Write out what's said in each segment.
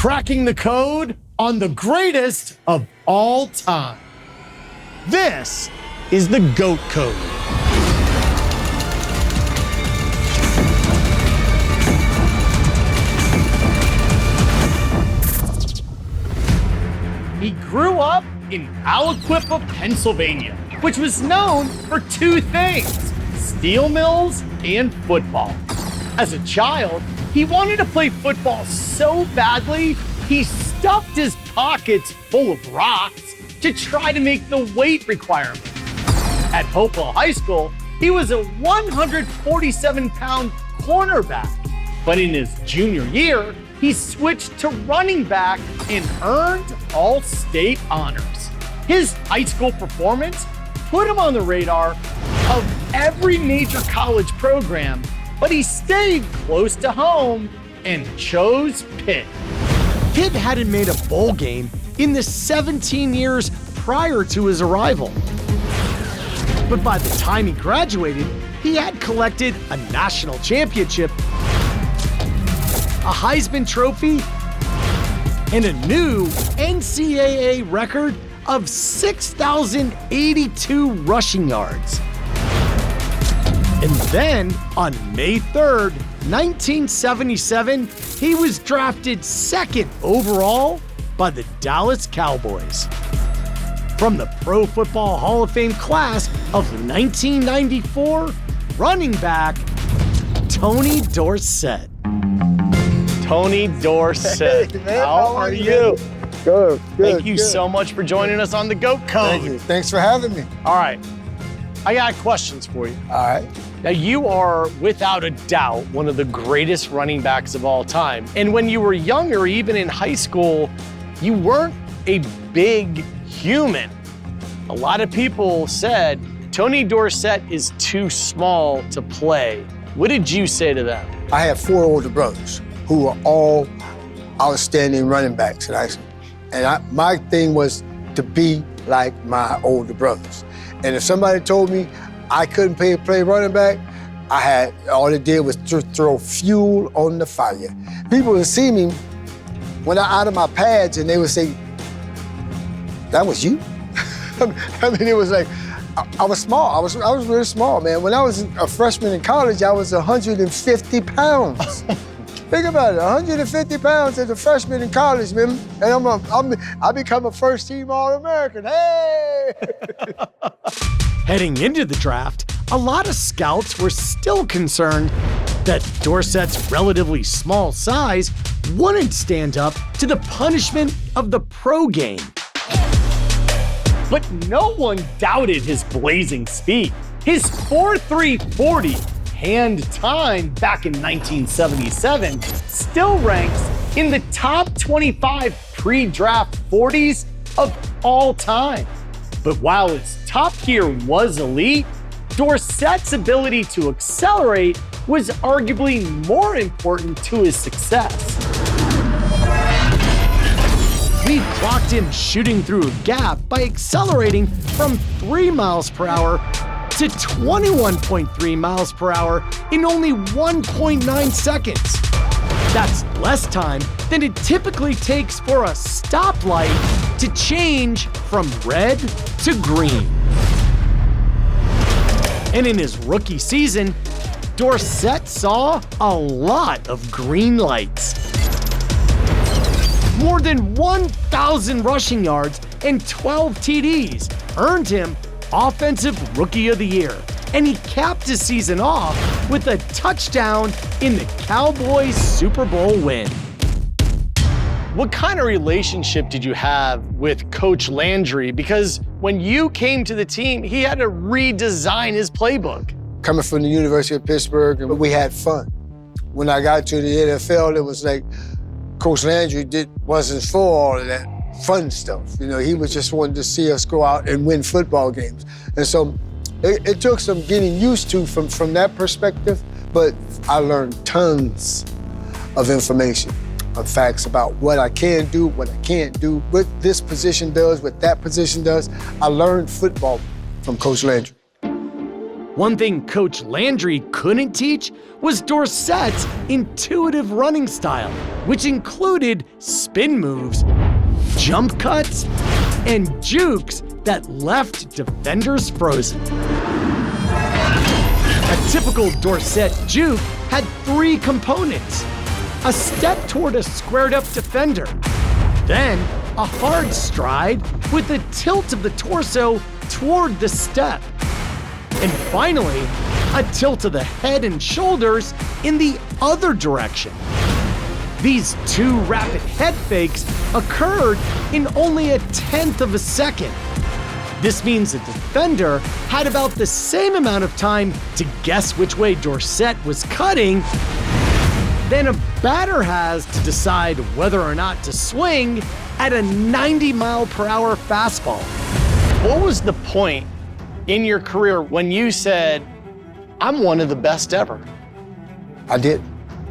cracking the code on the greatest of all time. This is the GOAT Code. He grew up in Aliquippa, Pennsylvania, which was known for two things: steel mills and football. As a child, he wanted to play football so badly, he stuffed his pockets full of rocks to try to make the weight requirement. At Hopewell High School, he was a 147-pound cornerback, but in his junior year, he switched to running back and earned all-state honors. His high school performance put him on the radar of every major college program, but he stayed close to home and chose Pitt. Pitt hadn't made a bowl game in the 17 years prior to his arrival. But by the time he graduated, he had collected a national championship, a Heisman Trophy, and a new NCAA record of 6,082 rushing yards. And then, on May 3rd, 1977, he was drafted second overall by the Dallas Cowboys. From the Pro Football Hall of Fame class of 1994, running back Tony Dorsett. Tony Dorsett, hey, man, how are you? Good. Thank you so much for joining us on the GOAT Code. Thank you. Thanks for having me. All right, I got questions for you. All right. Now, you are, without a doubt, one of the greatest running backs of all time. And when you were younger, even in high school, you weren't a big human. A lot of people said, Tony Dorsett is too small to play. What did you say to them? I have 4 older brothers who were all outstanding running backs in high school. And my thing was to be like my older brothers. And if somebody told me I couldn't play running back, all it did was throw fuel on the fire. People would see me when I'm out of my pads and they would say, "That was you?" I mean, it was like, I was small. I was really small, man. When I was a freshman in college, I was 150 pounds. Think about it, 150 pounds as a freshman in college, man. And I become a first-team All-American. Hey! Heading into the draft, a lot of scouts were still concerned that Dorsett's relatively small size wouldn't stand up to the punishment of the pro game. But no one doubted his blazing speed. His 4.3 40 hand time back in 1977 still ranks in the top 25 pre-draft 40s of all time. But while his top gear was elite, Dorsett's ability to accelerate was arguably more important to his success. We clocked him shooting through a gap by accelerating from 3 miles per hour to 21.3 miles per hour in only 1.9 seconds. That's less time than it typically takes for a stoplight to change from red to green. And in his rookie season, Dorsett saw a lot of green lights. More than 1,000 rushing yards and 12 TDs earned him Offensive Rookie of the Year, and he capped his season off with a touchdown in the Cowboys Super Bowl win. What kind of relationship did you have with Coach Landry? Because when you came to the team, he had to redesign his playbook. Coming from the University of Pittsburgh, and we had fun. When I got to the NFL, it was like Coach Landry wasn't for all of that fun stuff. You know, he was just wanting to see us go out and win football games. And so it took some getting used to from that perspective, but I learned tons of information, of facts about what I can do, what I can't do, what this position does, what that position does. I learned football from Coach Landry. One thing Coach Landry couldn't teach was Dorsett's intuitive running style, which included spin moves, jump cuts, and jukes that left defenders frozen. A typical Dorsett juke had 3 components: a step toward a squared-up defender, then a hard stride with a tilt of the torso toward the step, and finally, a tilt of the head and shoulders in the other direction. These 2 rapid head fakes occurred in only a 1/10 of a second. This means the defender had about the same amount of time to guess which way Dorsett was cutting than a batter has to decide whether or not to swing at a 90-mile-per-hour fastball. What was the point in your career when you said, I'm one of the best ever? I didn't.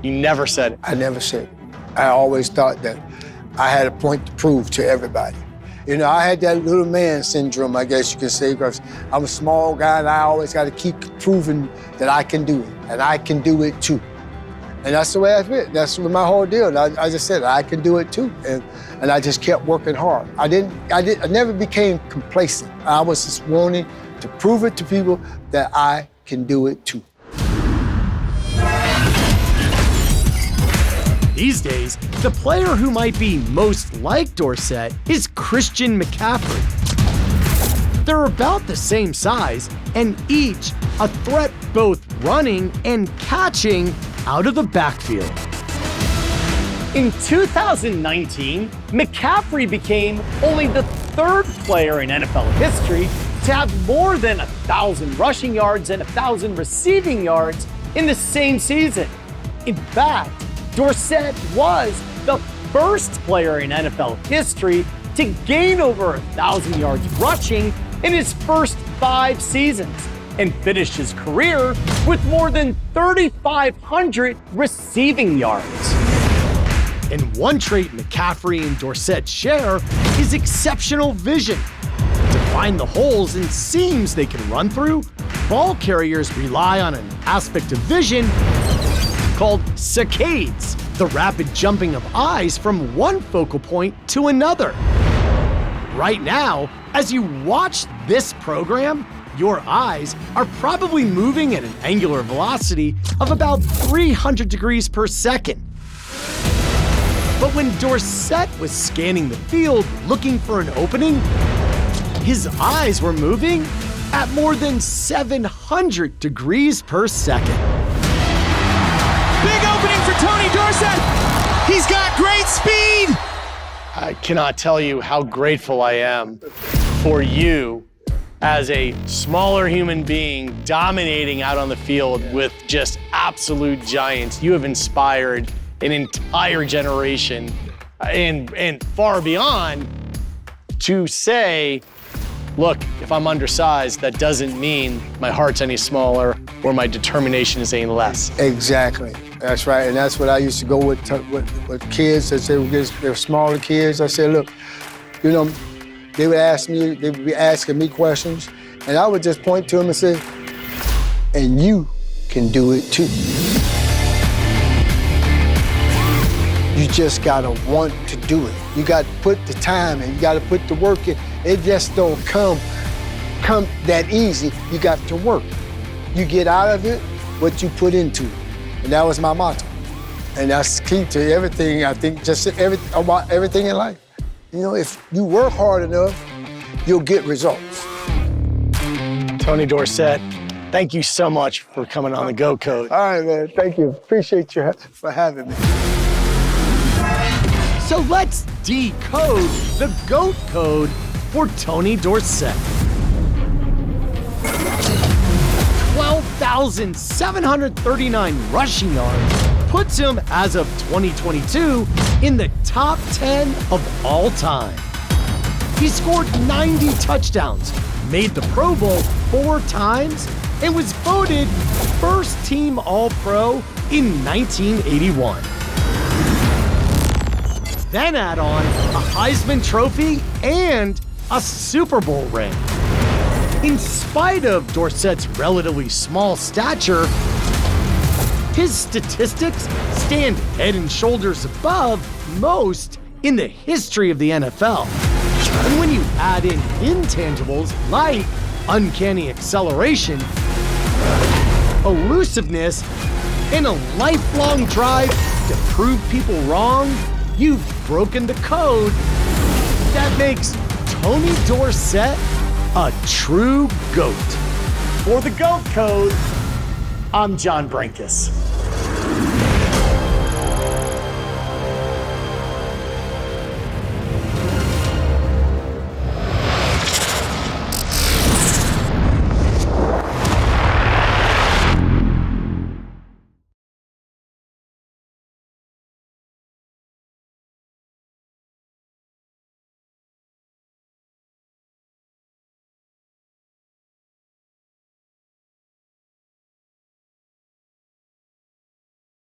You never said it. I never said it. I always thought that I had a point to prove to everybody. You know, I had that little man syndrome, I guess you could say, because I'm a small guy and I always got to keep proving that I can do it, and I can do it too. And that's the way I feel. That's my whole deal. I just said I can do it too, and I just kept working hard. I never became complacent. I was just wanting to prove it to people that I can do it too. These days, the player who might be most like Dorsett is Christian McCaffrey. They're about the same size, and each a threat both running and catching out of the backfield. In 2019, McCaffrey became only the 3rd player in NFL history to have more than 1,000 rushing yards and 1,000 receiving yards in the same season. In fact, Dorsett was the first player in NFL history to gain over 1,000 yards rushing in his first 5 seasons and finished his career with more than 3,500 receiving yards. And one trait McCaffrey and Dorsett share is exceptional vision. To find the holes and seams they can run through, ball carriers rely on an aspect of vision called saccades, the rapid jumping of eyes from one focal point to another. Right now, as you watch this program, your eyes are probably moving at an angular velocity of about 300 degrees per second. But when Dorsett was scanning the field looking for an opening, his eyes were moving at more than 700 degrees per second. Big opening for Tony Dorsett. He's got great speed. I cannot tell you how grateful I am for you as a smaller human being dominating out on the field with just absolute giants. You have inspired an entire generation and far beyond to say, look, if I'm undersized, that doesn't mean my heart's any smaller or my determination is any less. Exactly. That's right. And that's what I used to go with kids that say they're smaller kids. I said, look, you know, they would be asking me questions, and I would just point to them and say, and you can do it too. You just gotta want to do it. You gotta put the time in, you gotta put the work in. It just don't come that easy. You got to work. You get out of it what you put into it. And that was my motto. And that's key to everything, I think, just about everything in life. You know, if you work hard enough, you'll get results. Tony Dorsett, thank you so much for coming on the Go Code. All right, man, thank you. Appreciate you for having me. So let's decode the GOAT code for Tony Dorsett. 12,739 rushing yards puts him, as of 2022, in the top 10 of all time. He scored 90 touchdowns, made the Pro Bowl 4 times, and was voted first team All-Pro in 1981. Then add on a Heisman Trophy and a Super Bowl ring. In spite of Dorsett's relatively small stature, his statistics stand head and shoulders above most in the history of the NFL. And when you add in intangibles like uncanny acceleration, elusiveness, and a lifelong drive to prove people wrong, you've broken the code. That makes Tony Dorsett a true GOAT. For the GOAT Code, I'm John Brinkus.